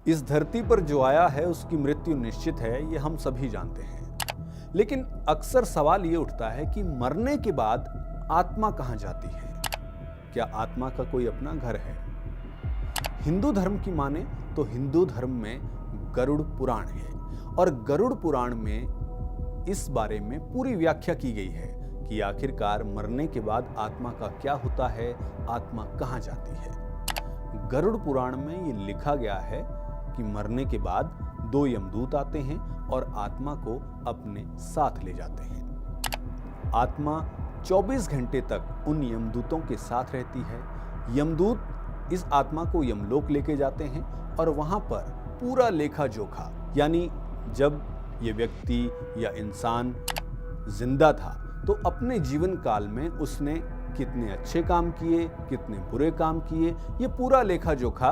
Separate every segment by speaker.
Speaker 1: इस धरती पर जो आया है उसकी मृत्यु निश्चित है, ये हम सभी जानते हैं। लेकिन अक्सर सवाल ये उठता है कि मरने के बाद आत्मा कहाँ जाती है? क्या आत्मा का कोई अपना घर है? हिंदू धर्म की माने तो हिंदू धर्म में गरुड़ पुराण है और गरुड़ पुराण में इस बारे में पूरी व्याख्या की गई है कि आखिरकार मरने के बाद आत्मा का क्या होता है, आत्मा कहाँ जाती है। गरुड़ पुराण में ये लिखा गया है कि मरने के बाद दो यमदूत आते हैं और आत्मा को अपने साथ ले जाते हैं। आत्मा 24 घंटे तक उन यमदूतों के साथ रहती है। यमदूत इस आत्मा को यमलोक लेके जाते हैं और वहां पर पूरा लेखा जोखा, यानी जब ये व्यक्ति या इंसान जिंदा था तो अपने जीवन काल में उसने कितने अच्छे काम किए, कितने बुरे काम किए, ये पूरा लेखा जोखा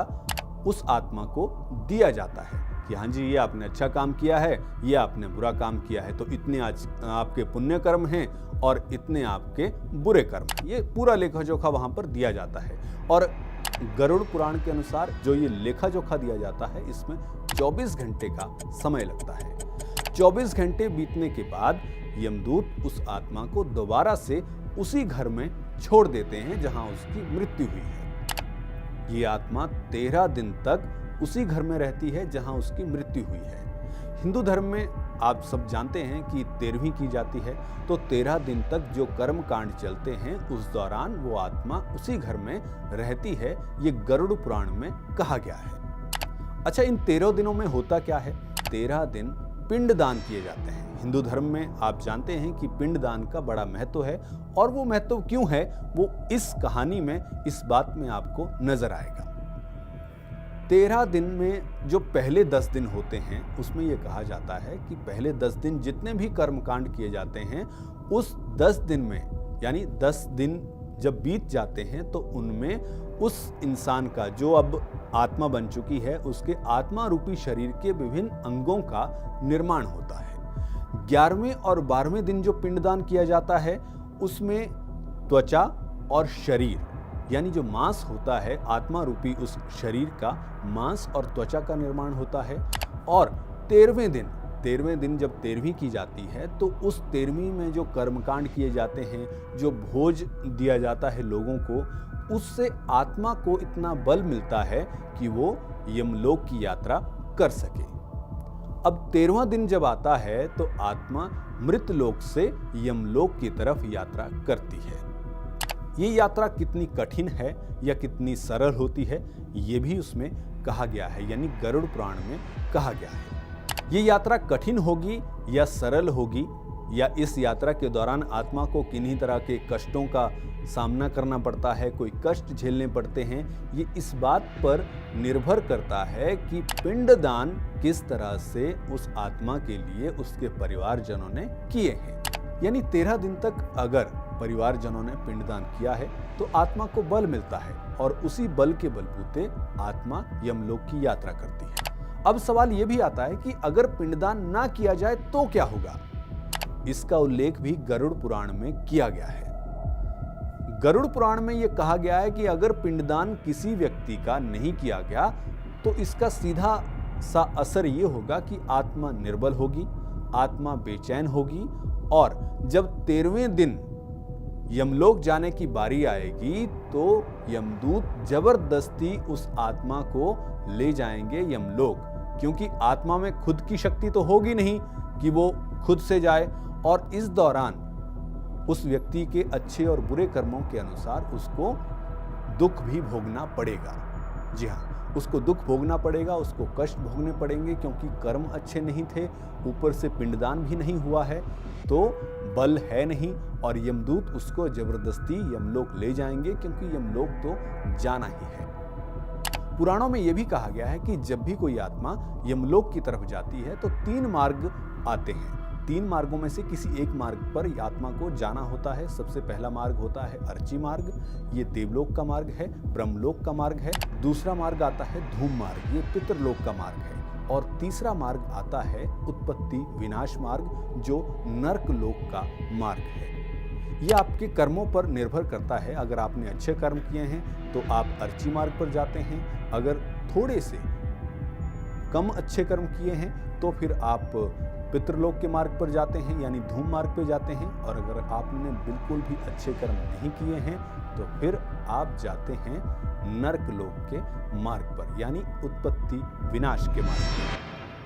Speaker 1: उस आत्मा को दिया जाता है कि हाँ जी, ये आपने अच्छा काम किया है, ये आपने बुरा काम किया है, तो इतने आज आपके पुण्य कर्म हैं और इतने आपके बुरे कर्म। ये पूरा लेखा जोखा वहां पर दिया जाता है। और गरुड़ पुराण के अनुसार जो ये लेखा जोखा दिया जाता है, इसमें 24 घंटे का समय लगता है। 24 घंटे बीतने के बाद यमदूत उस आत्मा को दोबारा से उसी घर में छोड़ देते हैं जहां उसकी मृत्यु हुई है। ये आत्मा 13 दिन तक उसी घर में रहती है जहां उसकी मृत्यु हुई है। हिंदू धर्म में आप सब जानते हैं कि 13वीं की जाती है, तो 13 दिन तक जो कर्म कांड चलते हैं उस दौरान वो आत्मा उसी घर में रहती है। ये गरुड़ पुराण में कहा गया है। अच्छा, इन 13 दिनों में होता क्या है? 13 दिन पिंडदान किए जाते हैं। हिंदू धर्म में आप जानते हैं कि पिंडदान का बड़ा महत्व है, और वो महत्व क्यों है वो इस कहानी में, इस बात में आपको नजर आएगा। 13 दिन में जो पहले 10 दिन होते हैं उसमें यह कहा जाता है कि पहले 10 दिन जितने भी कर्मकांड किए जाते हैं उस 10 दिन में, यानी 10 दिन जब बीत जाते हैं तो उनमें उस इंसान का जो अब आत्मा बन चुकी है उसके आत्मा रूपी शरीर के विभिन्न अंगों का निर्माण होता है। 11वें और 12वें दिन जो पिंडदान किया जाता है उसमें त्वचा और शरीर, यानी जो मांस होता है, आत्मा रूपी उस शरीर का मांस और त्वचा का निर्माण होता है। और 13वें दिन जब 13वीं की जाती है तो उस 13वीं में जो कर्मकांड किए जाते हैं, जो भोज दिया जाता है लोगों को, उससे आत्मा को इतना बल मिलता है कि वो यमलोक की यात्रा कर सके। अब 13वां दिन जब आता है तो आत्मा मृत लोक से यमलोक की तरफ यात्रा करती है। ये यात्रा कितनी कठिन है या कितनी सरल होती है, ये भी उसमें कहा गया है, यानी गरुड़ पुराण में कहा गया है। ये यात्रा कठिन होगी या सरल होगी, या इस यात्रा के दौरान आत्मा को किन्हीं तरह के कष्टों का सामना करना पड़ता है, कोई कष्ट झेलने पड़ते हैं, ये इस बात पर निर्भर करता है कि पिंडदान किस तरह से उस आत्मा के लिए उसके परिवारजनों ने किए हैं। यानी 13 दिन तक अगर परिवारजनों ने पिंडदान किया है तो आत्मा को बल मिलता है और उसी बल के बलबूते आत्मा यमलोक की यात्रा करती है। अब सवाल यह भी आता है कि अगर पिंडदान ना किया जाए तो क्या होगा? इसका उल्लेख भी गरुड़ पुराण में किया गया है। गरुड़ पुराण में यह कहा गया है कि अगर पिंडदान किसी व्यक्ति का नहीं किया गया तो इसका सीधा सा असर यह होगा कि आत्मा निर्बल होगी, आत्मा बेचैन होगी, और जब 13वें दिन यमलोक जाने की बारी आएगी तो यमदूत जबरदस्ती उस आत्मा को ले जाएंगे यमलोक, क्योंकि आत्मा में खुद की शक्ति तो होगी नहीं कि वो खुद से जाए, और इस दौरान उस व्यक्ति के अच्छे और बुरे कर्मों के अनुसार उसको दुख भी भोगना पड़ेगा। जी हाँ, उसको दुख भोगना पड़ेगा, उसको कष्ट भोगने पड़ेंगे, क्योंकि कर्म अच्छे नहीं थे, ऊपर से पिंडदान भी नहीं हुआ है, तो बल है नहीं, और यमदूत उसको जबरदस्ती यमलोक ले जाएंगे, क्योंकि यमलोक तो जाना ही है। पुराणों में यह भी कहा गया है कि जब भी कोई आत्मा यमलोक की तरफ जाती है तो 3 मार्ग आते हैं। 3 मार्गों में से किसी एक मार्ग पर आत्मा को जाना होता है। सबसे पहला मार्ग होता है अर्ची मार्ग, ये देवलोक का मार्ग है, ब्रह्मलोक का मार्ग है। दूसरा मार्ग आता है धूम मार्ग, ये पितरलोक का मार्ग है। और तीसरा मार्ग आता है उत्पत्ति विनाश मार्ग, जो नर्क लोक का मार्ग है। यह आपके कर्मों पर निर्भर करता है। अगर आपने अच्छे कर्म किए हैं तो आप अर्ची मार्ग पर जाते हैं, अगर थोड़े से कम अच्छे कर्म किए हैं तो फिर आप पितृलोक के मार्ग पर जाते हैं, यानी धूम मार्ग पर जाते हैं। और अगर आपने बिल्कुल भी अच्छे कर्म नहीं किए हैं तो फिर आप जाते हैं नर्क लोक के मार्ग पर, यानी उत्पत्ति विनाश के मार्ग पर।